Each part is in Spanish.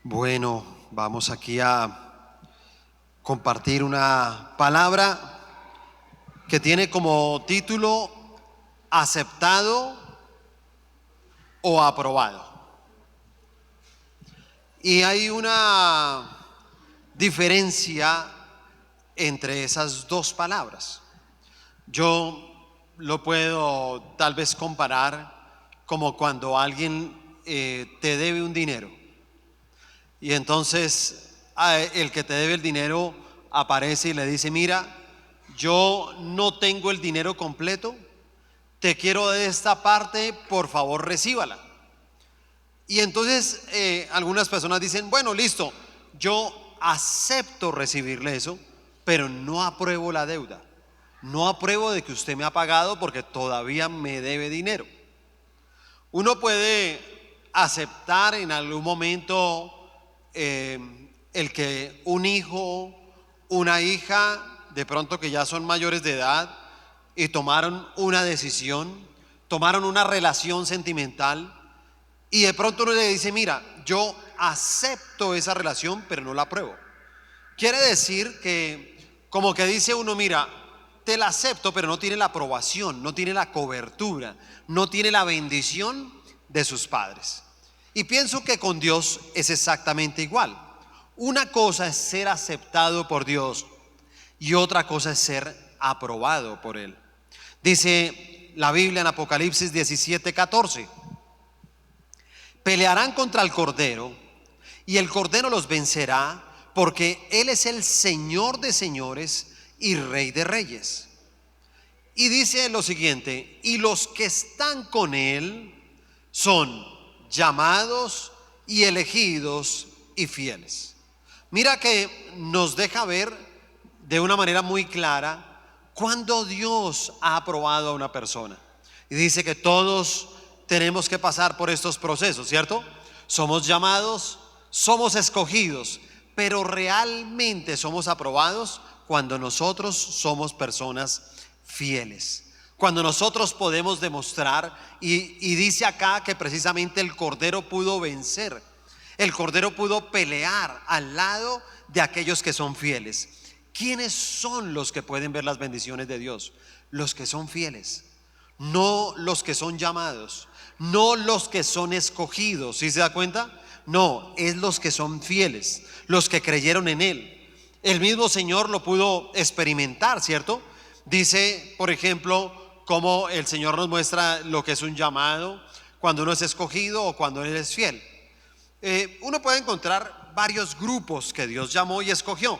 Bueno, vamos aquí a compartir una palabra que tiene como título aceptado o aprobado. Y hay una diferencia entre esas dos palabras. Yo lo puedo tal vez comparar como cuando alguien te debe un dinero. Y entonces el que te debe el dinero aparece y le dice: mira, yo no tengo el dinero completo, te quiero de esta parte, por favor recíbala. Y entonces algunas personas dicen: bueno, listo, yo acepto recibirle eso, pero no apruebo la deuda. No apruebo de que usted me ha pagado porque todavía me debe dinero. Uno puede aceptar en algún momento el que un hijo, una hija, de pronto que ya son mayores de edad y tomaron una decisión, tomaron una relación sentimental, y de pronto uno le dice: mira, yo acepto esa relación pero no la apruebo. Quiere decir que como que dice uno: mira, te la acepto pero no tiene la aprobación, no tiene la cobertura, no tiene la bendición de sus padres. Y pienso que con Dios es exactamente igual. Una cosa es ser aceptado por Dios y otra cosa es ser aprobado por Él. Dice la Biblia en Apocalipsis 17:14: pelearán contra el Cordero y el Cordero los vencerá, porque Él es el Señor de señores y Rey de reyes. Y dice lo siguiente: y los que están con Él son llamados y elegidos y fieles. Mira que nos deja ver de una manera muy clara cuando Dios ha aprobado a una persona. Y dice que todos tenemos que pasar por estos procesos, ¿cierto? Somos llamados, somos escogidos, pero realmente somos aprobados cuando nosotros somos personas fieles. Cuando nosotros podemos demostrar, y dice acá que precisamente el Cordero pudo vencer, el Cordero pudo pelear al lado de aquellos que son fieles. ¿Quiénes son los que pueden ver las bendiciones de Dios? Los que son fieles, no los que son llamados, no los que son escogidos. ¿Sí se da cuenta? No, es los que son fieles, los que creyeron en Él. El mismo Señor lo pudo experimentar, ¿cierto? Dice, por ejemplo, cómo el Señor nos muestra lo que es un llamado, cuando uno es escogido o cuando Él es fiel. Uno puede encontrar varios grupos que Dios llamó y escogió.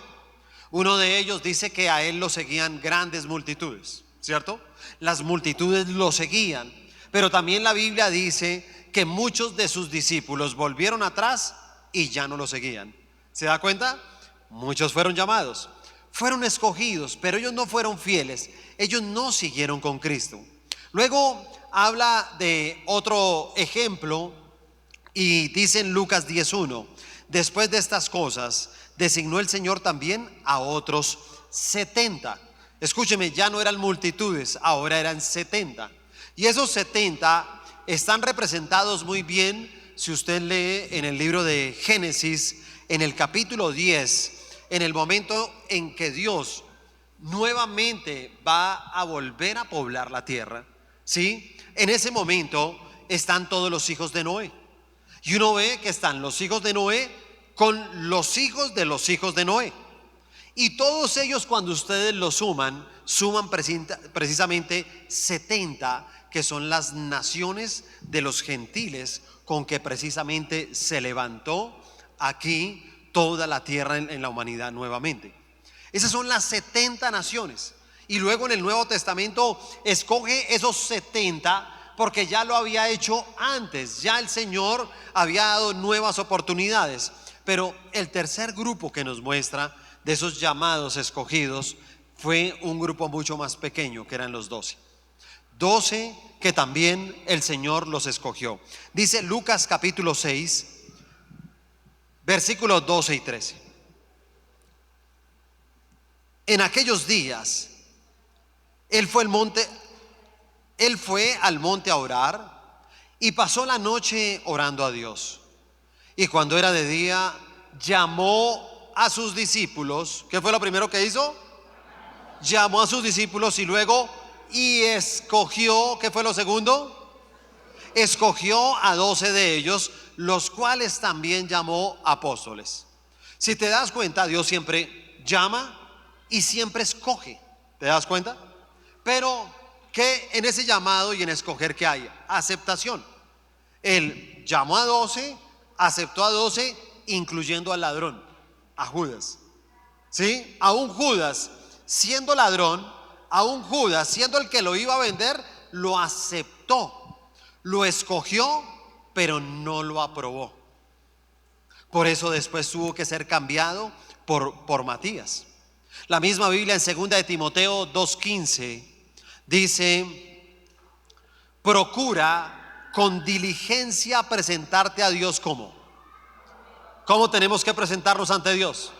Uno de ellos dice que a Él lo seguían grandes multitudes, ¿cierto? Las multitudes lo seguían, pero también la Biblia dice que muchos de sus discípulos volvieron atrás y ya no lo seguían. ¿Se da cuenta? Muchos fueron llamados, fueron escogidos, pero ellos no fueron fieles, ellos no siguieron con Cristo. Luego habla de otro ejemplo y dice en Lucas 10:1: después de estas cosas designó el Señor también a otros 70. Escúcheme, ya no eran multitudes, ahora eran 70. Y esos 70 están representados muy bien si usted lee en el libro de Génesis, en el capítulo 10, en el momento en que Dios nuevamente va a volver a poblar la tierra. ¿Sí? En ese momento están todos los hijos de Noé. Y uno ve que están los hijos de Noé con los hijos de los hijos de Noé. Y todos ellos, cuando ustedes los suman precisamente 70, que son las naciones de los gentiles con que precisamente se levantó aquí toda la tierra en la humanidad nuevamente. Esas son las 70 naciones. Y luego en el Nuevo Testamento escoge esos 70 porque ya lo había hecho antes, ya el Señor había dado nuevas oportunidades. Pero el tercer grupo que nos muestra de esos llamados escogidos fue un grupo mucho más pequeño, que eran los 12. 12 que también el Señor los escogió. Dice Lucas capítulo 6, versículos 12 y 13: en aquellos días él fue al monte a orar y pasó la noche orando a Dios. Y cuando era de día, llamó a sus discípulos. ¿Qué fue lo primero que hizo? Llamó a sus discípulos y luego escogió. ¿Qué fue lo segundo? Escogió a 12 de ellos, los cuales también llamó apóstoles. Si te das cuenta, Dios siempre llama y siempre escoge. ¿Te das cuenta? Pero que en ese llamado y en escoger, ¿qué hay? Aceptación. Él llamó a 12, aceptó a 12, incluyendo al ladrón, a Judas. ¿Sí? Aún Judas, siendo ladrón, aún Judas, siendo el que lo iba a vender, lo aceptó, lo escogió, pero no lo aprobó. Por eso después tuvo que ser cambiado por Matías. La misma Biblia en 2 de Timoteo 2:15 dice: procura con diligencia presentarte a Dios como. ¿Cómo tenemos que presentarnos ante Dios?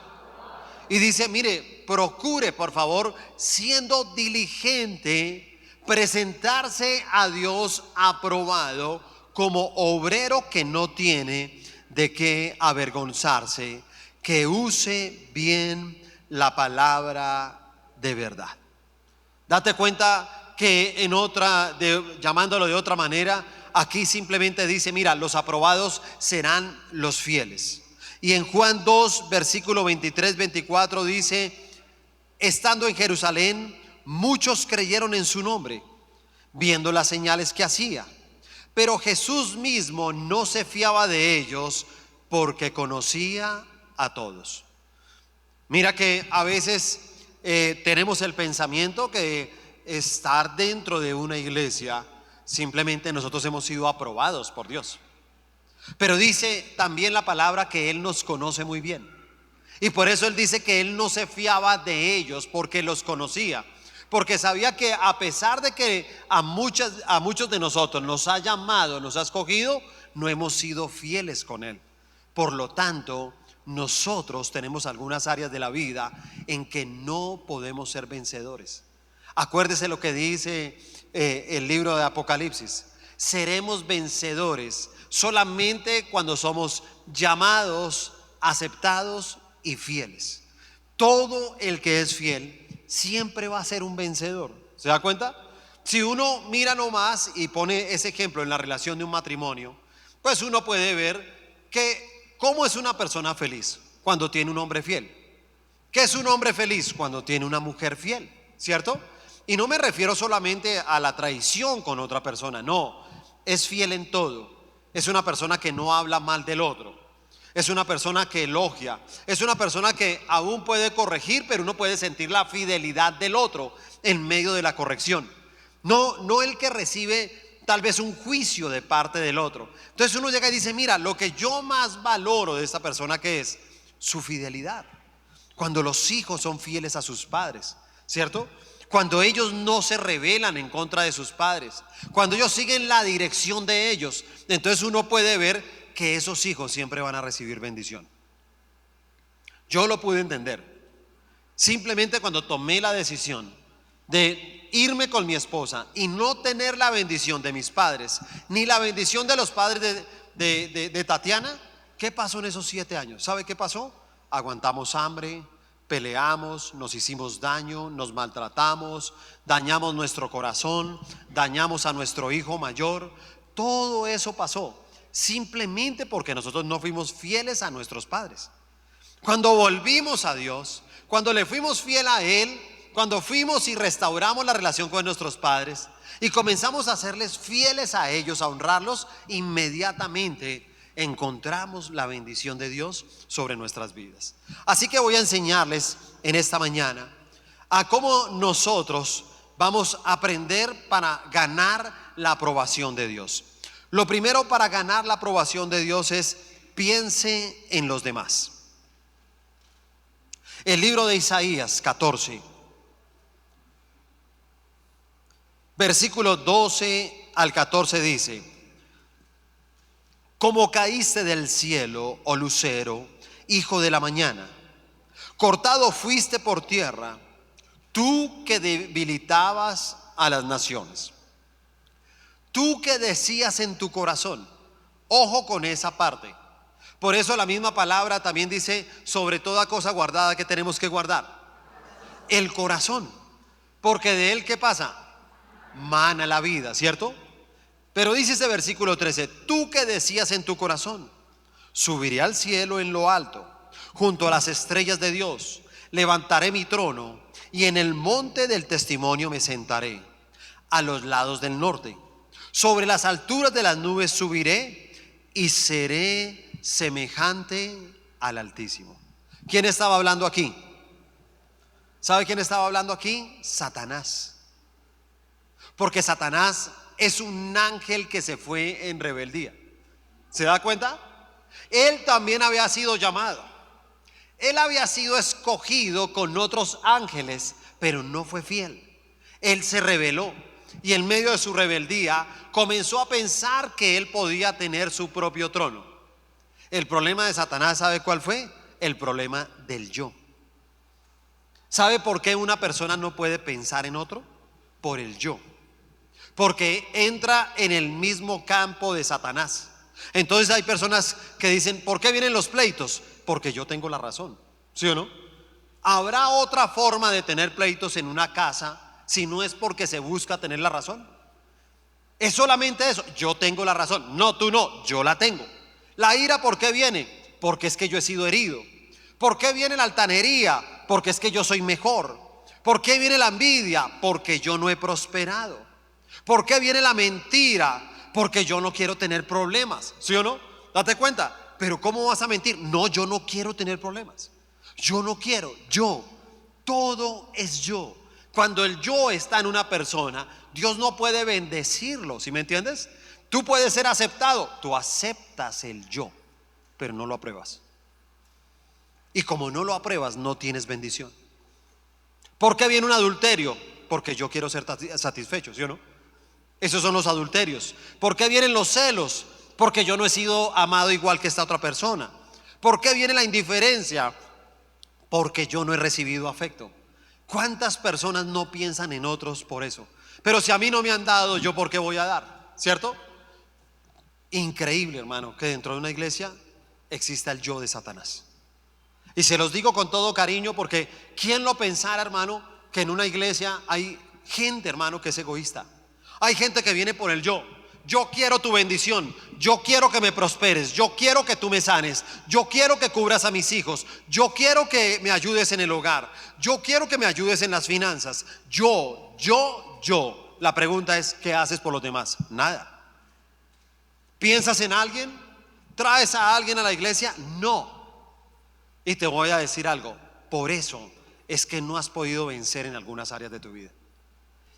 Y dice, mire, procure por favor, siendo diligente, presentarse a Dios aprobado como obrero que no tiene de qué avergonzarse, que use bien la palabra de verdad. Date cuenta que llamándolo de otra manera, aquí simplemente dice, mira, los aprobados serán los fieles. Y en Juan 2, versículo 23-24 dice: estando en Jerusalén, muchos creyeron en su nombre, viendo las señales que hacía. Pero Jesús mismo no se fiaba de ellos, porque conocía a todos. Mira que a veces tenemos el pensamiento que estar dentro de una iglesia, simplemente nosotros hemos sido aprobados por Dios. Pero dice también la palabra que Él nos conoce muy bien. Y por eso Él dice que Él no se fiaba de ellos, porque los conocía. Porque sabía que a pesar de que a muchos de nosotros nos ha llamado, nos ha escogido, no hemos sido fieles con Él. Por lo tanto, nosotros tenemos algunas áreas de la vida en que no podemos ser vencedores. Acuérdese lo que dice el libro de Apocalipsis: seremos vencedores solamente cuando somos llamados, aceptados y fieles. Todo el que es fiel siempre va a ser un vencedor. ¿Se da cuenta? Si uno mira nomás y pone ese ejemplo en la relación de un matrimonio, pues uno puede ver que cómo es una persona feliz cuando tiene un hombre fiel. ¿Qué es un hombre feliz? Cuando tiene una mujer fiel, ¿cierto? Y no me refiero solamente a la traición con otra persona, no, es fiel en todo. Es una persona que no habla mal del otro, es una persona que elogia, es una persona que aún puede corregir, pero uno puede sentir la fidelidad del otro en medio de la corrección. No el que recibe tal vez un juicio de parte del otro. Entonces uno llega y dice, mira, lo que yo más valoro de esta persona, que es su fidelidad. Cuando los hijos son fieles a sus padres, ¿cierto? Cuando ellos no se rebelan en contra de sus padres, cuando ellos siguen la dirección de ellos, entonces uno puede ver que esos hijos siempre van a recibir bendición. Yo lo pude entender simplemente cuando tomé la decisión de irme con mi esposa y no tener la bendición de mis padres, ni la bendición de los padres de Tatiana. ¿Qué pasó en esos 7 años? ¿Sabe qué pasó? Aguantamos hambre, peleamos, nos hicimos daño, nos maltratamos, dañamos nuestro corazón, dañamos a nuestro hijo mayor. Todo eso pasó simplemente porque nosotros no fuimos fieles a nuestros padres. Cuando volvimos a Dios, cuando le fuimos fiel a Él, cuando fuimos y restauramos la relación con nuestros padres y comenzamos a serles fieles a ellos, a honrarlos, inmediatamente encontramos la bendición de Dios sobre nuestras vidas. Así que voy a enseñarles en esta mañana a cómo nosotros vamos a aprender para ganar la aprobación de Dios. Lo primero para ganar la aprobación de Dios es: piense en los demás. El libro de Isaías 14, versículo 12 al 14 dice: como caíste del cielo, oh lucero, hijo de la mañana, cortado fuiste por tierra, tú que debilitabas a las naciones. Tú que decías en tu corazón, ojo con esa parte, Por eso la misma palabra también dice, sobre toda cosa guardada, que tenemos que guardar el corazón, porque de él, ¿qué pasa? Mana la vida, ¿cierto? Pero dice ese versículo 13: tú que decías en tu corazón, subiré al cielo en lo alto, junto a las estrellas de Dios, levantaré mi trono y en el monte del testimonio me sentaré, a los lados del norte. Sobre las alturas de las nubes subiré y seré semejante al Altísimo. ¿Quién estaba hablando aquí? ¿Sabe quién estaba hablando aquí? Satanás. Porque Satanás es un ángel que se fue en rebeldía. ¿Se da cuenta? Él también había sido llamado. Él había sido escogido con otros ángeles, pero no fue fiel. Él se rebeló y en medio de su rebeldía comenzó a pensar que él podía tener su propio trono. El problema de Satanás, ¿sabe cuál fue? El problema del yo. ¿Sabe por qué una persona no puede pensar en otro? Por el yo. Porque entra en el mismo campo de Satanás. Entonces hay personas que dicen, ¿por qué vienen los pleitos? Porque yo tengo la razón, ¿sí o no? ¿Habrá otra forma de tener pleitos en una casa si no es porque se busca tener la razón? Es solamente eso, yo tengo la razón. No, tú no, yo la tengo. La ira, ¿por qué viene? Porque es que yo he sido herido. ¿Por qué viene la altanería? Porque es que yo soy mejor. ¿Por qué viene la envidia? Porque yo no he prosperado. ¿Por qué viene la mentira? Porque yo no quiero tener problemas, ¿sí o no? Date cuenta. Pero ¿cómo vas a mentir? No, yo no quiero tener problemas. Yo no quiero, yo. Todo es yo. Cuando el yo está en una persona, Dios no puede bendecirlo, ¿sí me entiendes? Tú puedes ser aceptado, tú aceptas el yo, pero no lo apruebas. Y como no lo apruebas, no tienes bendición. ¿Por qué viene un adulterio? Porque yo quiero ser satisfecho, ¿sí o no? Esos son los adulterios. ¿Por qué vienen los celos? Porque yo no he sido amado igual que esta otra persona. ¿Por qué viene la indiferencia? Porque yo no he recibido afecto. ¿Cuántas personas no piensan en otros por eso? Pero si a mí no me han dado, ¿yo por qué voy a dar? ¿Cierto? Increíble, hermano, que dentro de una iglesia exista el yo de Satanás. Y se los digo con todo cariño, porque ¿quién lo pensara, hermano, que en una iglesia hay gente, hermano, que es egoísta? Hay gente que viene por el yo. Yo quiero tu bendición, yo quiero que me prosperes, yo quiero que tú me sanes, yo quiero que cubras a mis hijos, yo quiero que me ayudes en el hogar, yo quiero que me ayudes en las finanzas. Yo. La pregunta es, ¿qué haces por los demás? Nada. ¿Piensas en alguien? ¿Traes a alguien a la iglesia? No. Y te voy a decir algo, por eso es que no has podido vencer en algunas áreas de tu vida.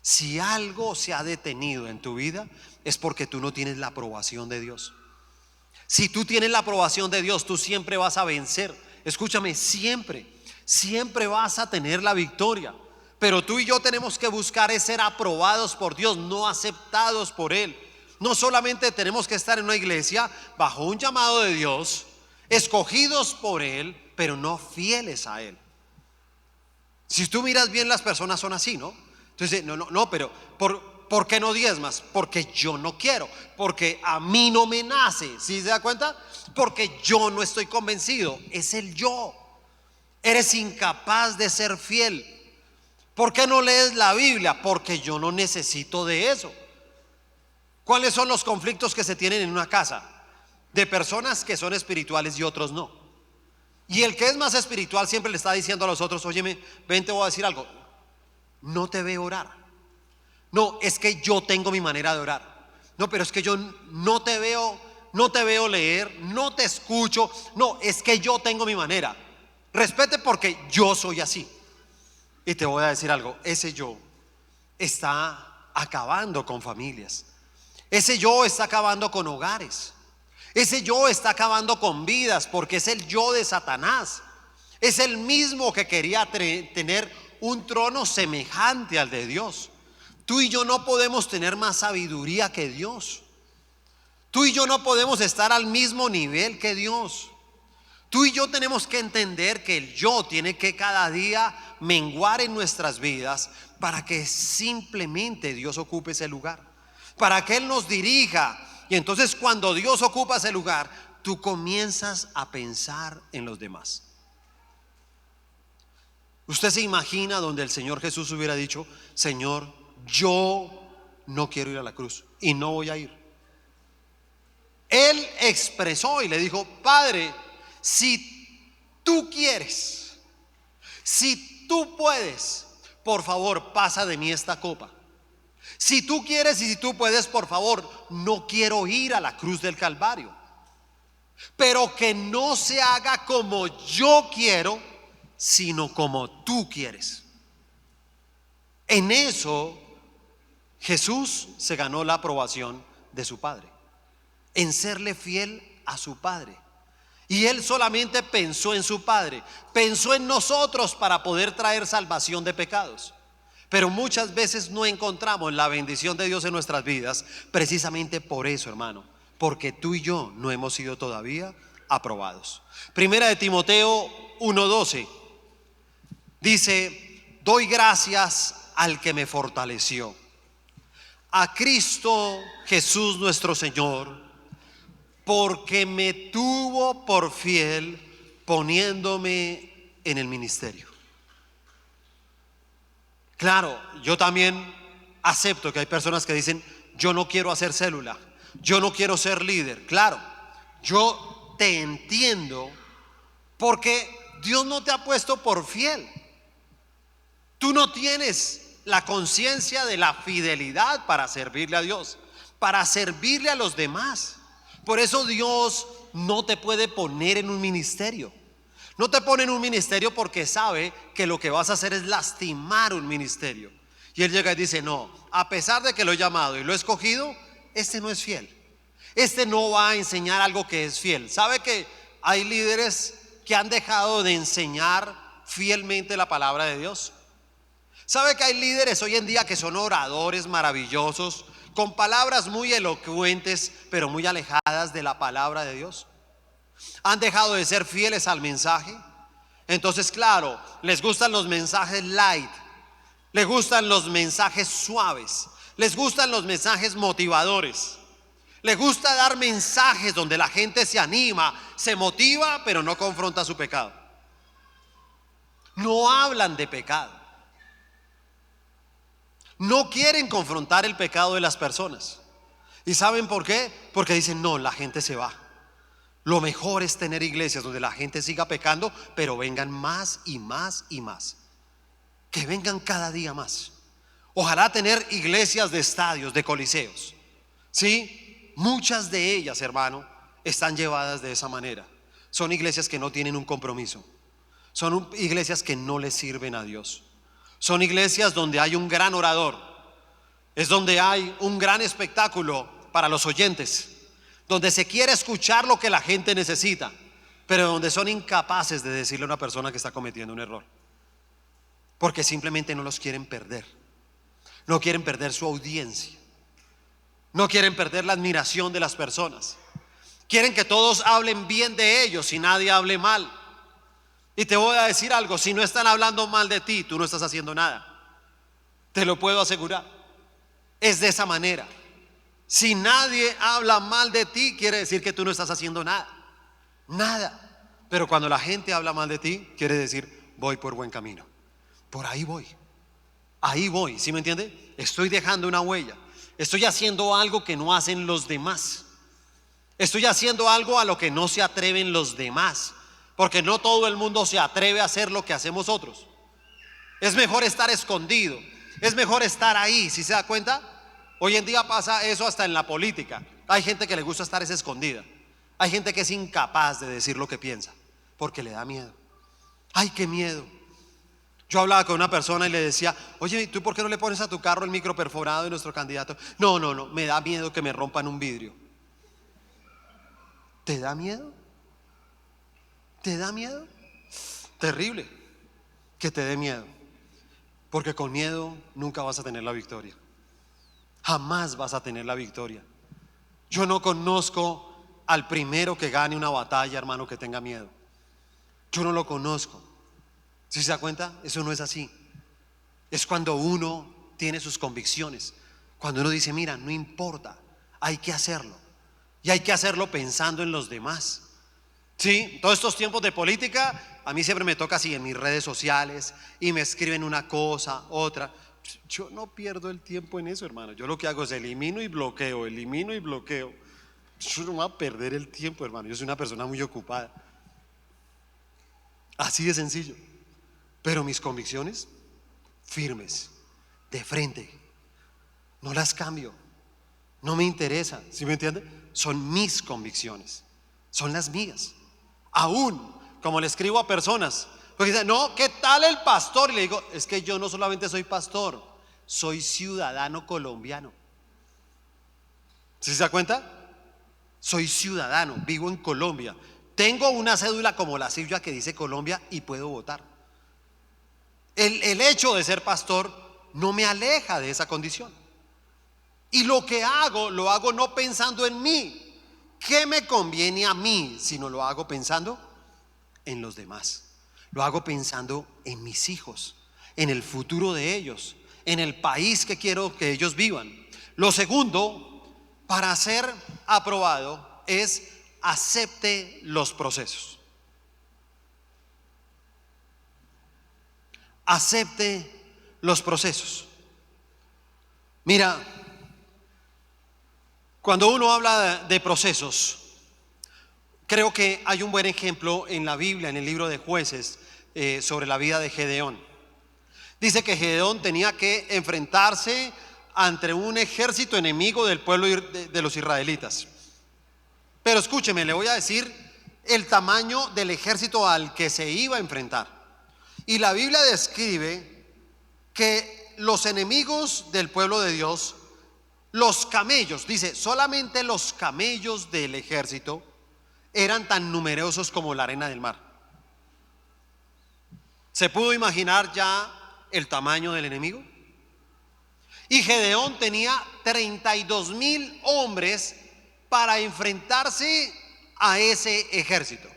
Si algo se ha detenido en tu vida, es porque tú no tienes la aprobación de Dios. Si tú tienes la aprobación de Dios, tú siempre vas a vencer. Escúchame, siempre vas a tener la victoria. Pero tú y yo tenemos que buscar es ser aprobados por Dios, no aceptados por Él. No solamente tenemos que estar en una iglesia bajo un llamado de Dios, escogidos por Él, pero no fieles a Él. Si tú miras bien, las personas son así, ¿no? Entonces, no, pero ¿por qué no diezmas? Porque yo no quiero, porque a mí no me nace, ¿sí se da cuenta? Porque yo no estoy convencido, es el yo. Eres incapaz de ser fiel. ¿Por qué no lees la Biblia? Porque yo no necesito de eso. ¿Cuáles son los conflictos que se tienen en una casa? De personas que son espirituales y otros no. Y el que es más espiritual siempre le está diciendo a los otros, óyeme, ven, te voy a decir algo. No te veo orar. No, es que yo tengo mi manera de orar. No, pero es que yo no te veo leer, no te escucho. No, es que yo tengo mi manera. Respete porque yo soy así. Y te voy a decir algo, ese yo está acabando con familias. Ese yo está acabando con hogares. Ese yo está acabando con vidas, porque es el yo de Satanás. Es el mismo que quería tener un trono semejante al de Dios. Tú y yo no podemos tener más sabiduría que Dios. Tú y yo no podemos estar al mismo nivel que Dios. Tú y yo tenemos que entender que el yo tiene que cada día menguar en nuestras vidas para que simplemente Dios ocupe ese lugar, para que Él nos dirija. Y entonces cuando Dios ocupa ese lugar, tú comienzas a pensar en los demás. Usted se imagina donde el Señor Jesús hubiera dicho: Señor, yo no quiero ir a la cruz y no voy a ir. Él expresó y le dijo: Padre, si tú quieres, si tú puedes, por favor, pasa de mí esta copa. Si tú quieres y si tú puedes, por favor, no quiero ir a la cruz del Calvario, pero que no se haga como yo quiero, sino como tú quieres. En eso Jesús se ganó la aprobación de su Padre, en serle fiel a su Padre. Y Él solamente pensó en su Padre, pensó en nosotros para poder traer salvación de pecados. Pero muchas veces no encontramos la bendición de Dios en nuestras vidas, precisamente por eso, hermano, porque tú y yo no hemos sido todavía aprobados. Primera de Timoteo 1:12 dice: doy gracias al que me fortaleció, a Cristo Jesús nuestro Señor, porque me tuvo por fiel poniéndome en el ministerio. Claro, yo también acepto que hay personas que dicen: yo no quiero hacer célula, yo no quiero ser líder. Claro, yo te entiendo, porque Dios no te ha puesto por fiel. Tú no tienes la conciencia de la fidelidad para servirle a Dios, para servirle a los demás. Por eso Dios no te puede poner en un ministerio. No te pone en un ministerio porque sabe que lo que vas a hacer es lastimar un ministerio. Y Él llega y dice: no, a pesar de que lo he llamado y lo he escogido, este no es fiel. Este no va a enseñar algo que es fiel. ¿Sabe que hay líderes que han dejado de enseñar fielmente la palabra de Dios? ¿Sabe que hay líderes hoy en día que son oradores maravillosos, con palabras muy elocuentes, pero muy alejadas de la palabra de Dios? Han dejado de ser fieles al mensaje. Entonces, claro, les gustan los mensajes light, les gustan los mensajes suaves, les gustan los mensajes motivadores, les gusta dar mensajes donde la gente se anima, se motiva, pero no confronta su pecado. No hablan de pecado, no quieren confrontar el pecado de las personas. ¿Y saben por qué? Porque dicen: no, la gente se va. Lo mejor es tener iglesias donde la gente siga pecando, pero vengan más y más y más. Que vengan cada día más. Ojalá tener iglesias de estadios, de coliseos. ¿Sí? Muchas de ellas, hermano, están llevadas de esa manera. Son iglesias que no tienen un compromiso. Son iglesias que no le sirven a Dios. Son iglesias donde hay un gran orador. Es donde hay un gran espectáculo para los oyentes, donde se quiere escuchar lo que la gente necesita, pero donde son incapaces de decirle a una persona que está cometiendo un error, porque simplemente no los quieren perder. No quieren perder su audiencia, no quieren perder la admiración de las personas. Quieren que todos hablen bien de ellos y nadie hable mal. Y te voy a decir algo: si no están hablando mal de ti, tú no estás haciendo nada. Te lo puedo asegurar. Es de esa manera. Si nadie habla mal de ti, quiere decir que tú no estás haciendo nada. Nada. Pero cuando la gente habla mal de ti, quiere decir: voy por buen camino. Por ahí voy. Ahí voy, ¿sí me entiende? Estoy dejando una huella. Estoy haciendo algo que no hacen los demás. Estoy haciendo algo a lo que no se atreven los demás. Porque no todo el mundo se atreve a hacer lo que hacemos otros. Es mejor estar escondido. Es mejor estar ahí, ¿sí se da cuenta? Hoy en día pasa eso hasta en la política. Hay gente que le gusta estar escondida. Hay gente que es incapaz de decir lo que piensa porque le da miedo. Ay, qué miedo. Yo hablaba con una persona y le decía: oye, ¿y tú por qué no le pones a tu carro el micro perforado de nuestro candidato? No, me da miedo que me rompan un vidrio. ¿Te da miedo? ¿Te da miedo? Terrible que te dé miedo, porque con miedo nunca vas a tener la victoria. Jamás vas a tener la victoria. Yo no conozco al primero que gane una batalla, hermano, que tenga miedo. Yo no lo conozco. ¿Sí se da cuenta? Eso no es así. Es cuando uno tiene sus convicciones, cuando uno dice: mira, no importa, hay que hacerlo. Y hay que hacerlo pensando en los demás. Sí, todos estos tiempos de política, a mí siempre me toca así en mis redes sociales y me escriben una cosa, otra. Yo no pierdo el tiempo en eso, hermano. Yo lo que hago es elimino y bloqueo, elimino y bloqueo. Yo no voy a perder el tiempo, hermano. Yo soy una persona muy ocupada. Así de sencillo. Pero mis convicciones, firmes, de frente. No las cambio. No me interesa, ¿sí me entiende? Son mis convicciones. Son las mías. Aún, como le escribo a personas, porque dicen, no, ¿qué tal el pastor? Y le digo, es que yo no solamente soy pastor, soy ciudadano colombiano. ¿Sí se da cuenta? Soy ciudadano, vivo en Colombia. Tengo una cédula como la suya que dice Colombia y puedo votar. El hecho de ser pastor no me aleja de esa condición. Y lo que hago, lo hago no pensando en mí. ¿Qué me conviene a mí? Sino lo hago pensando en los demás. Lo hago pensando en mis hijos, en el futuro de ellos, en el país que quiero que ellos vivan. Lo segundo, para ser aprobado, es acepte los procesos. Acepte los procesos. Mira, cuando uno habla de procesos, creo que hay un buen ejemplo en la Biblia, en el libro de Jueces, sobre la vida de Gedeón. Dice que Gedeón tenía que enfrentarse ante un ejército enemigo del pueblo de los israelitas. Pero escúcheme, le voy a decir el tamaño del ejército al que se iba a enfrentar. Y la Biblia describe que los enemigos del pueblo de Dios, los camellos, dice, solamente los camellos del ejército eran tan numerosos como la arena del mar. ¿Se pudo imaginar ya el tamaño del enemigo? Y Gedeón tenía 32,000 hombres para enfrentarse a ese ejército.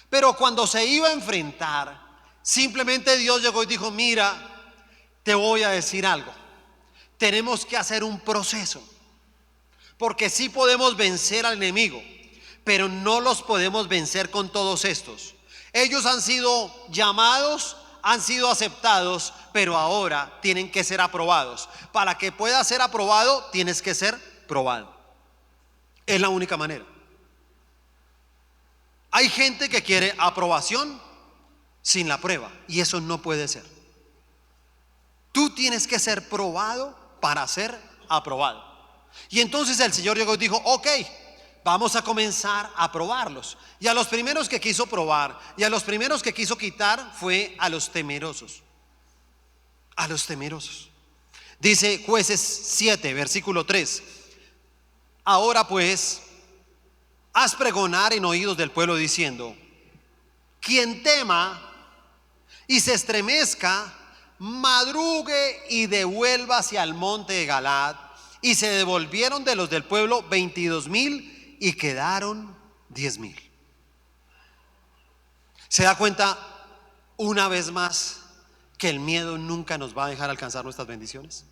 Pero cuando se iba a enfrentar, simplemente Dios llegó y dijo, mira, te voy a decir algo. Tenemos que hacer un proceso, porque sí podemos vencer al enemigo, pero no los podemos vencer con todos estos. Ellos han sido llamados, han sido aceptados, pero ahora tienen que ser aprobados. Para que pueda ser aprobado, tienes que ser probado. Es la única manera. Hay gente que quiere aprobación sin la prueba, y eso no puede ser. Tú tienes que ser probado para ser aprobado. Y entonces el Señor llegó y dijo, ok, vamos a comenzar a probarlos. Y a los primeros que quiso probar y a los primeros que quiso quitar fue a los temerosos. A los temerosos. Dice Jueces 7, versículo 3. Ahora pues, haz pregonar en oídos del pueblo diciendo, quien tema y se estremezca, madrugue y devuelva hacia el monte de Galaad. Y se devolvieron de los del pueblo 22,000 y quedaron 10,000. ¿Se da cuenta una vez más que el miedo nunca nos va a dejar alcanzar nuestras bendiciones?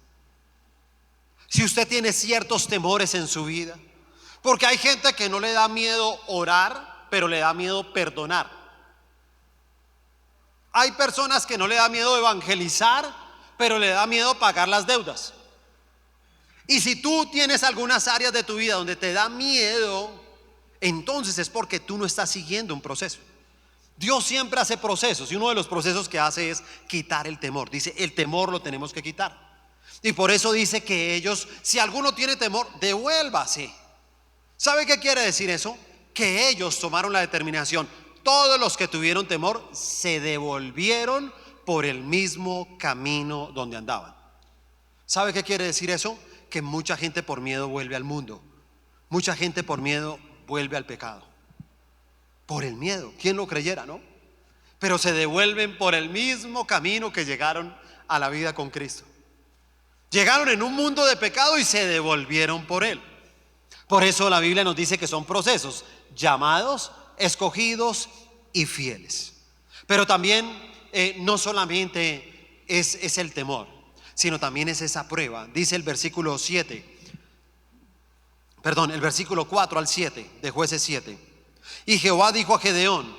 Si usted tiene ciertos temores en su vida, porque hay gente que no le da miedo orar, pero le da miedo perdonar. Hay personas que no le da miedo evangelizar, pero le da miedo pagar las deudas. Y si tú tienes algunas áreas de tu vida donde te da miedo, entonces es porque tú no estás siguiendo un proceso. Dios siempre hace procesos, y uno de los procesos que hace es quitar el temor. Dice, el temor lo tenemos que quitar. Y por eso dice que ellos, si alguno tiene temor, devuélvase. ¿Sabe qué quiere decir eso? Que ellos tomaron la determinación. Todos los que tuvieron temor se devolvieron por el mismo camino donde andaban. ¿Sabe qué quiere decir eso? Que mucha gente por miedo vuelve al mundo. Mucha gente por miedo vuelve al pecado. Por el miedo, ¿quién lo creyera, no? Pero se devuelven por el mismo camino que llegaron a la vida con Cristo. Llegaron en un mundo de pecado y se devolvieron por él. Por eso la Biblia nos dice que son procesos: llamados, escogidos y fieles. Pero también no solamente es el temor, sino también es esa prueba. Dice el versículo 7, Perdón, el versículo 4 al 7 de Jueces 7. Y Jehová dijo a Gedeón: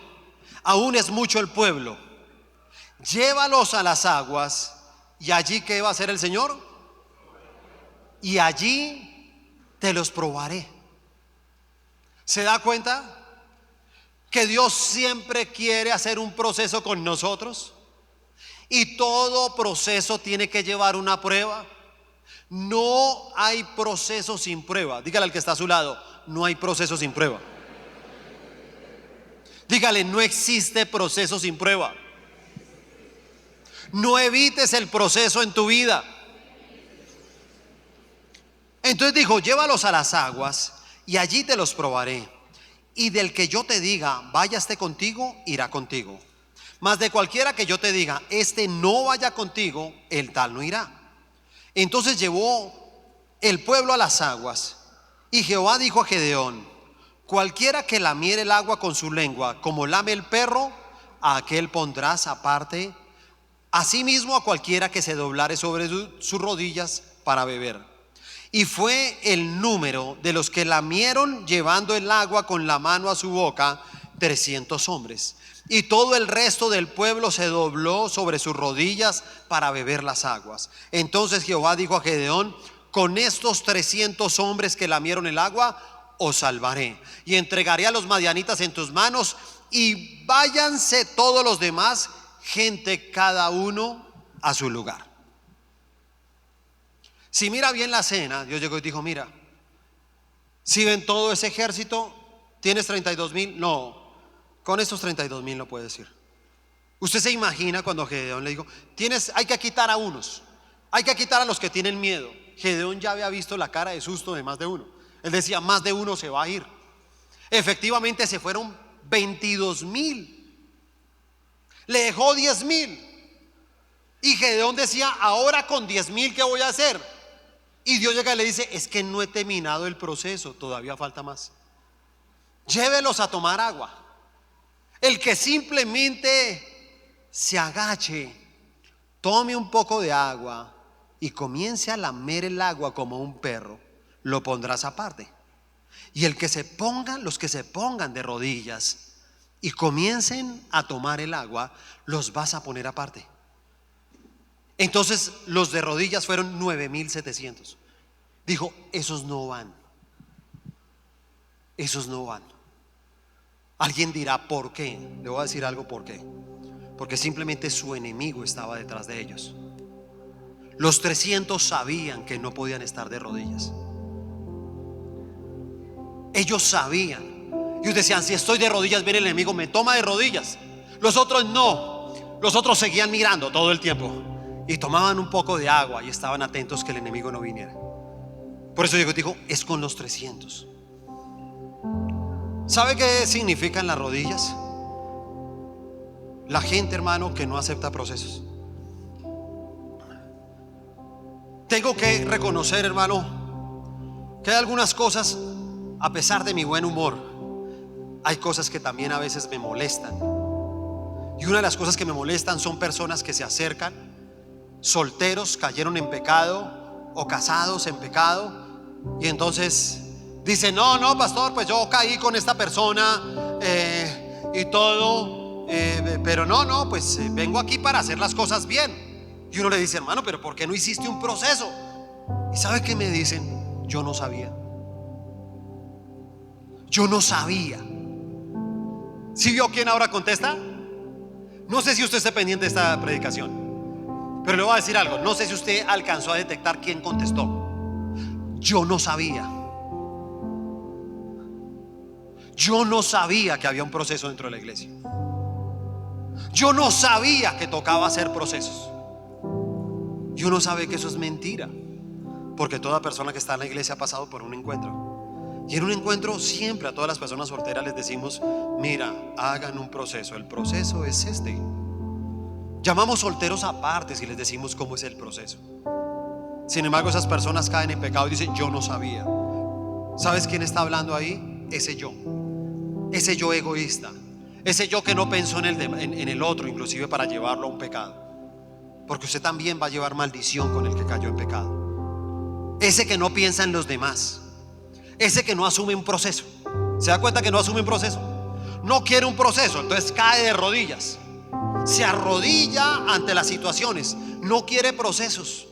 aún es mucho el pueblo, llévalos a las aguas. Y allí, ¿qué va a hacer el Señor? Y allí te los probaré. ¿Se da cuenta que Dios siempre quiere hacer un proceso con nosotros? Y todo proceso tiene que llevar una prueba. No hay proceso sin prueba. Dígale al que está a su lado: no hay proceso sin prueba. Dígale: no existe proceso sin prueba. No evites el proceso en tu vida. Entonces dijo: llévalos a las aguas y allí te los probaré. Y del que yo te diga, váyase contigo, irá contigo. Mas de cualquiera que yo te diga, este no vaya contigo, el tal no irá. Entonces llevó el pueblo a las aguas. Y Jehová dijo a Gedeón: cualquiera que lamiere el agua con su lengua, como lame el perro, a aquel pondrás aparte. Asimismo a cualquiera que se doblare sobre sus rodillas para beber. Y fue el número de los que lamieron llevando el agua con la mano a su boca 300 hombres. Y todo el resto del pueblo se dobló sobre sus rodillas para beber las aguas. Entonces Jehová dijo a Gedeón: con estos 300 hombres que lamieron el agua os salvaré, y entregaré a los madianitas en tus manos, y váyanse todos los demás, gente cada uno a su lugar. Si mira bien la escena, Dios llegó y dijo: mira, si ven todo ese ejército, tienes 32,000. No, con estos 32,000 no puedes ir. Usted se imagina cuando Gedeón le dijo: hay que quitar a unos, hay que quitar a los que tienen miedo. Gedeón ya había visto la cara de susto de más de uno. Él decía: más de uno se va a ir. Efectivamente se fueron 22,000. Le dejó 10,000. Y Gedeón decía: ahora con 10,000 ¿qué voy a hacer? Y Dios llega y le dice: es que no he terminado el proceso, todavía falta más. Llévelos a tomar agua. El que simplemente se agache, tome un poco de agua y comience a lamer el agua como un perro, lo pondrás aparte. Y el que se pongan, los que se pongan de rodillas y comiencen a tomar el agua, los vas a poner aparte. Entonces los de rodillas fueron 9,700. Dijo: esos no van. Esos no van. Alguien dirá: ¿por qué? Le voy a decir algo: ¿por qué? Porque simplemente su enemigo estaba detrás de ellos. Los 300 sabían que no podían estar de rodillas. Ellos sabían. Ellos decían: si estoy de rodillas, viene el enemigo, me toma de rodillas. Los otros no. Los otros seguían mirando todo el tiempo y tomaban un poco de agua y estaban atentos que el enemigo no viniera. Por eso digo, es con los 300. ¿Sabe qué significan las rodillas? La gente, hermano, que no acepta procesos. Tengo que reconocer, hermano, que hay algunas cosas, a pesar de mi buen humor, hay cosas que también a veces me molestan. Y una de las cosas que me molestan son personas que se acercan, solteros, cayeron en pecado, o casados en pecado, y entonces dicen: no, pastor, pues yo caí con esta persona y todo, pero no, pues vengo aquí para hacer las cosas bien. Y uno le dice: hermano, pero ¿por qué no hiciste un proceso? ¿Y sabe qué me dicen? Yo no sabía. Yo no sabía. ¿Sí vio quién ahora contesta? No sé si usted esté pendiente de esta predicación, pero le voy a decir algo. No sé si usted alcanzó a detectar quién contestó. Yo no sabía. Yo no sabía que había un proceso dentro de la iglesia. Yo no sabía que tocaba hacer procesos. Y uno sabe que eso es mentira, porque toda persona que está en la iglesia ha pasado por un encuentro. Y en un encuentro siempre a todas las personas solteras les decimos: mira, hagan un proceso. El proceso es este. Llamamos solteros aparte y les decimos cómo es el proceso. Sin embargo, esas personas caen en pecado y dicen: yo no sabía. ¿Sabes quién está hablando ahí? Ese yo egoísta, ese yo que no pensó en el otro, inclusive para llevarlo a un pecado. Porque usted también va a llevar maldición con el que cayó en pecado. Ese que no piensa en los demás, Ese que no asume un proceso. ¿Se da cuenta que no asume un proceso? No quiere un proceso, entonces cae de rodillas. Se arrodilla ante las situaciones. No quiere procesos.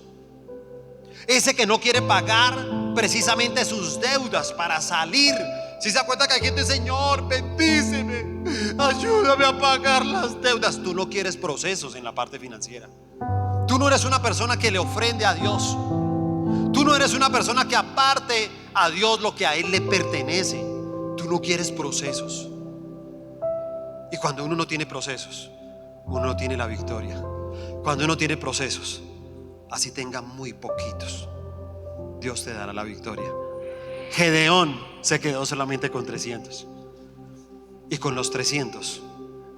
Ese que no quiere pagar precisamente sus deudas para salir. Si se da cuenta que hay gente, Señor, bendíceme, ayúdame a pagar las deudas. Tú no quieres procesos en la parte financiera. Tú no eres una persona que le ofrende a Dios. Tú no eres una persona que aparte a Dios lo que a Él le pertenece. Tú no quieres procesos. Y cuando uno no tiene procesos, uno no tiene la victoria. Cuando uno tiene procesos, así tenga muy poquitos, Dios te dará la victoria. Gedeón se quedó solamente con 300. Y con los 300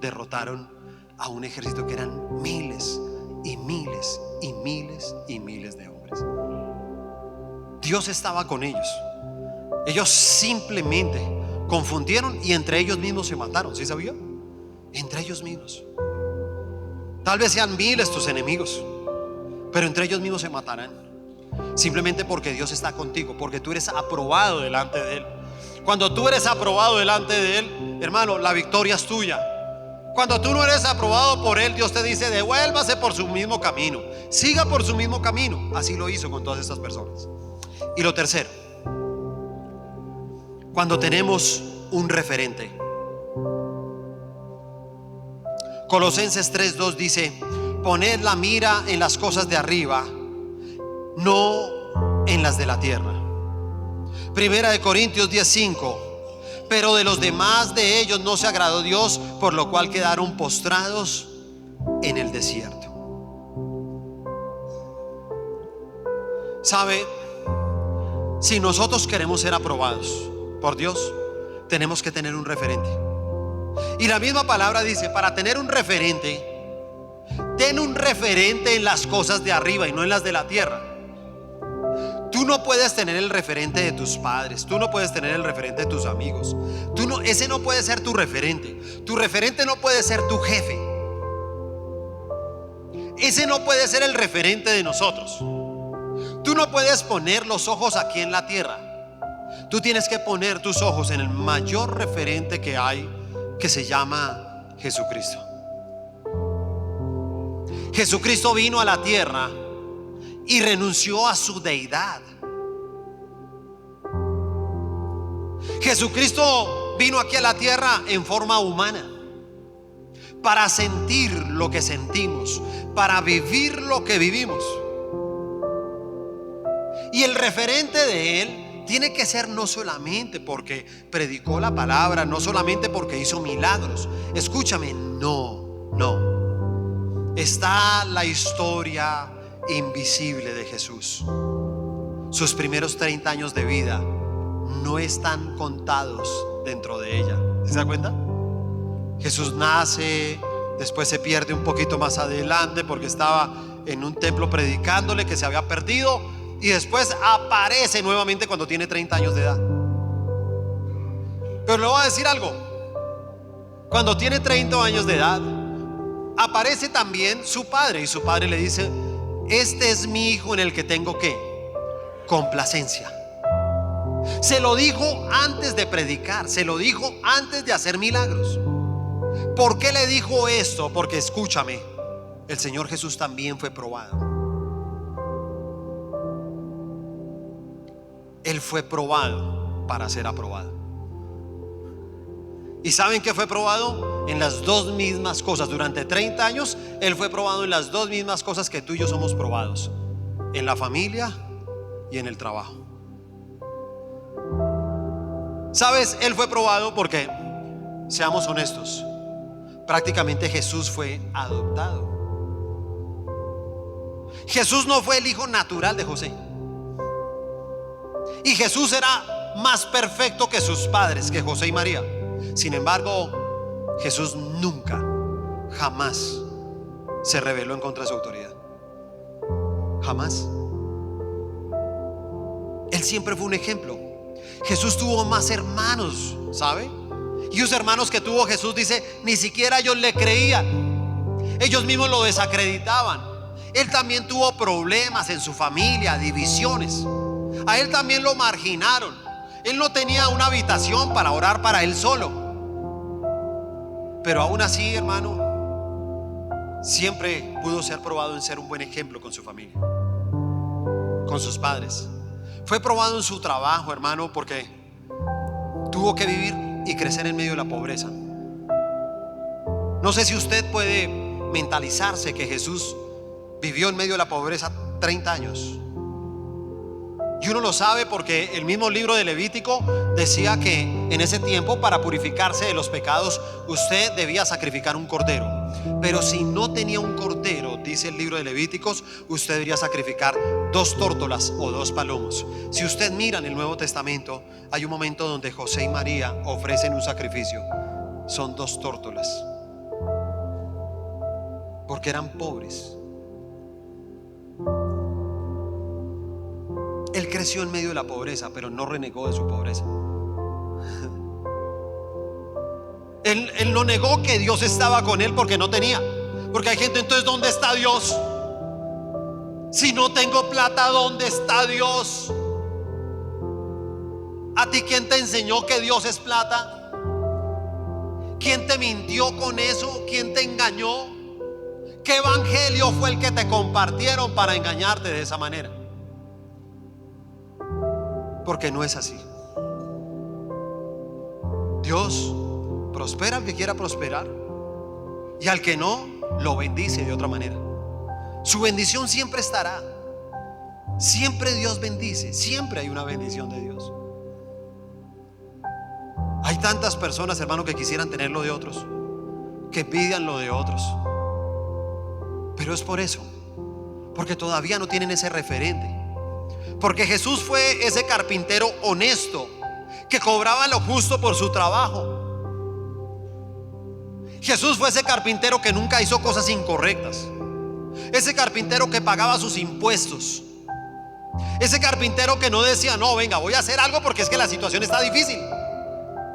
derrotaron a un ejército que eran miles y miles y miles y miles de hombres. Dios estaba con ellos. Ellos simplemente confundieron y entre ellos mismos se mataron. ¿Sí sabía? Entre ellos mismos. Tal vez sean miles tus enemigos, pero entre ellos mismos se matarán. Simplemente porque Dios está contigo, porque tú eres aprobado delante de Él. Cuando tú eres aprobado delante de Él, hermano, la victoria es tuya. Cuando tú no eres aprobado por Él, Dios te dice: devuélvase por su mismo camino, siga por su mismo camino. Así lo hizo con todas estas personas. Y lo tercero, cuando tenemos un referente. Colosenses 3:2 dice: poned la mira en las cosas de arriba, no en las de la tierra. Primera de Corintios 10:5: pero de los demás de ellos no se agradó Dios, por lo cual quedaron postrados en el desierto. ¿Sabe? Si nosotros queremos ser aprobados por Dios, tenemos que tener un referente. Y la misma palabra dice: para tener un referente, ten un referente en las cosas de arriba y no en las de la tierra. Tú no puedes tener el referente de tus padres, tú no puedes tener el referente de tus amigos. Ese no puede ser tu referente. Tu referente no puede ser tu jefe. Ese no puede ser el referente de nosotros. Tú no puedes poner los ojos aquí en la tierra. Tú tienes que poner tus ojos en el mayor referente que hay, que se llama Jesucristo. Jesucristo vino a la tierra y renunció a su deidad. Jesucristo vino aquí a la tierra en forma humana para sentir lo que sentimos, para vivir lo que vivimos. Y el referente de Él tiene que ser no solamente porque predicó la palabra, no solamente porque hizo milagros. Escúchame, no. Está la historia invisible de Jesús. Sus primeros 30 años de vida no están contados dentro de ella. ¿Se da cuenta? Jesús nace, después se pierde un poquito más adelante porque estaba en un templo predicándole, que se había perdido, y después aparece nuevamente cuando tiene 30 años de edad. Pero le voy a decir algo: cuando tiene 30 años de edad, aparece también su padre, y su padre le dice: este es mi hijo en el que tengo ¿qué? Complacencia. Se lo dijo antes de predicar, se lo dijo antes de hacer milagros. ¿Por qué le dijo esto? Porque escúchame, el Señor Jesús también fue probado. Él fue probado para ser aprobado. ¿Y saben qué fue probado? En las dos mismas cosas. Durante 30 años Él fue probado en las dos mismas cosas que tú y yo somos probados: en la familia y en el trabajo. ¿Sabes? Él fue probado porque, seamos honestos, prácticamente Jesús fue adoptado. Jesús no fue el hijo natural de José. Y Jesús era más perfecto que sus padres, que José y María. Sin embargo, Jesús nunca, jamás se rebeló en contra de su autoridad. Jamás. Él siempre fue un ejemplo. Jesús tuvo más hermanos, ¿sabe? Y los hermanos que tuvo Jesús, dice, ni siquiera ellos le creían. Ellos mismos lo desacreditaban. Él también tuvo problemas en su familia, divisiones. A él también lo marginaron. Él no tenía una habitación para orar para él solo. Pero aún así, hermano, siempre pudo ser probado en ser un buen ejemplo con su familia, con sus padres. Fue probado en su trabajo, hermano, porque tuvo que vivir y crecer en medio de la pobreza. No sé si usted puede mentalizarse que Jesús vivió en medio de la pobreza 30 años. Y uno lo sabe porque el mismo libro de Levítico decía que en ese tiempo, para purificarse de los pecados, usted debía sacrificar un cordero. Pero si no tenía un cordero, dice el libro de Levíticos, usted debería sacrificar 2 tórtolas o 2 palomos. Si usted mira en el Nuevo Testamento, hay un momento donde José y María ofrecen un sacrificio. Son 2 tórtolas, porque eran pobres. Él creció en medio de la pobreza, pero no renegó de su pobreza. Él no negó que Dios estaba con él porque no tenía. Porque hay gente, entonces, ¿dónde está Dios? Si no tengo plata, ¿dónde está Dios? ¿A ti quién te enseñó que Dios es plata? ¿Quién te mintió con eso? ¿Quién te engañó? ¿Qué evangelio fue el que te compartieron para engañarte de esa manera? Porque no es así. Dios prospera al que quiera prosperar, y al que no, lo bendice de otra manera. Su bendición siempre estará. Siempre Dios bendice. Siempre hay una bendición de Dios. Hay tantas personas, hermano, que quisieran tener lo de otros, que envidian lo de otros. Pero es por eso, porque todavía no tienen ese referente. Porque Jesús fue ese carpintero honesto que cobraba lo justo por su trabajo. Jesús fue ese carpintero que nunca hizo cosas incorrectas. Ese carpintero que pagaba sus impuestos. Ese carpintero que no decía, no, venga, voy a hacer algo porque es que la situación está difícil.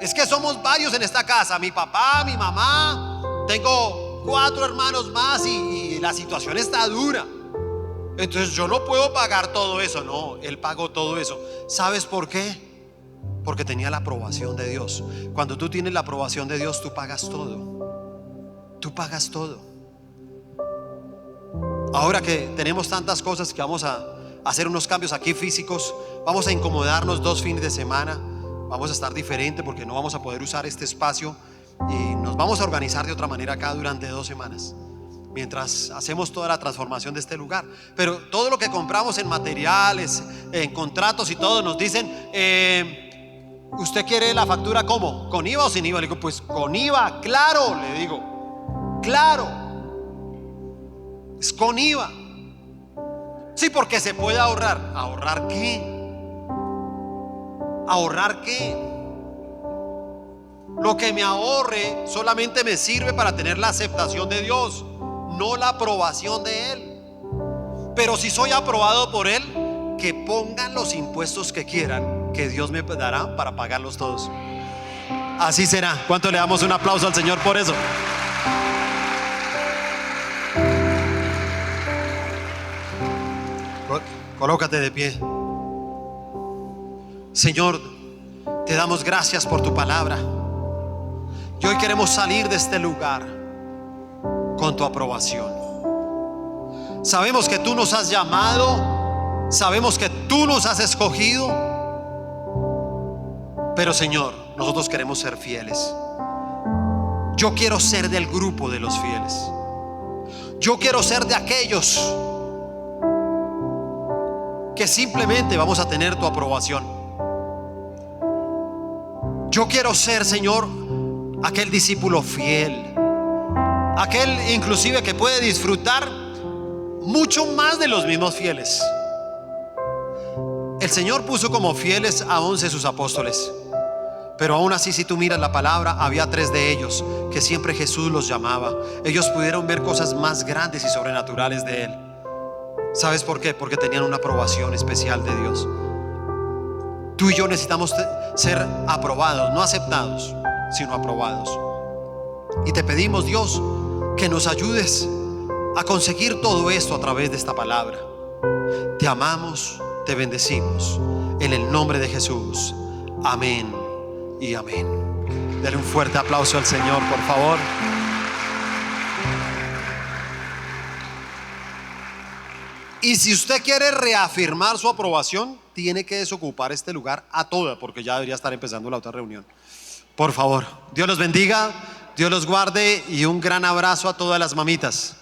Es que somos varios en esta casa, mi papá, mi mamá, tengo 4 hermanos más y la situación está dura. Entonces yo no puedo pagar todo eso. No, él pagó todo eso. ¿Sabes por qué? Porque tenía la aprobación de Dios. Cuando tú tienes la aprobación de Dios, tú pagas todo. Tú pagas todo. Ahora que tenemos tantas cosas que vamos a hacer unos cambios aquí físicos, vamos a incomodarnos 2 fines de semana. Vamos a estar diferente porque no vamos a poder usar este espacio y nos vamos a organizar de otra manera acá durante 2 semanas, mientras hacemos toda la transformación de este lugar. Pero todo lo que compramos en materiales, en contratos y todo, nos dicen, ¿usted quiere la factura cómo? ¿Con IVA o sin IVA? Le digo, pues con IVA, claro, le digo, claro, es con IVA. Sí, porque se puede ahorrar. ¿Ahorrar qué? ¿Ahorrar qué? Lo que me ahorre solamente me sirve para tener la aceptación de Dios, no la aprobación de Él. Pero si soy aprobado por Él, que pongan los impuestos que quieran, que Dios me dará para pagarlos todos. Así será. ¿Cuánto le damos un aplauso al Señor por eso? Colócate de pie. Señor, te damos gracias por tu palabra. Y hoy queremos salir de este lugar con tu aprobación. Sabemos que tú nos has llamado, sabemos que tú nos has escogido, pero Señor, nosotros queremos ser fieles. Yo quiero ser del grupo de los fieles. Yo quiero ser de aquellos que simplemente vamos a tener tu aprobación. Yo quiero ser, Señor, aquel discípulo fiel, aquel inclusive que puede disfrutar mucho más de los mismos fieles. El Señor puso como fieles a 11 sus apóstoles, pero aún así, si tú miras la palabra, había 3 de ellos que siempre Jesús los llamaba. Ellos pudieron ver cosas más grandes y sobrenaturales de Él. ¿Sabes por qué? Porque tenían una aprobación especial de Dios. Tú y yo necesitamos ser aprobados, no aceptados, sino aprobados. Y te pedimos, Dios, que nos ayudes a conseguir todo esto a través de esta palabra. Te amamos, te bendecimos en el nombre de Jesús. Amén y amén. Denle un fuerte aplauso al Señor, por favor. Y si usted quiere reafirmar su aprobación, tiene que desocupar este lugar a toda, porque ya debería estar empezando la otra reunión. Por favor, Dios los bendiga, Dios los guarde y un gran abrazo a todas las mamitas.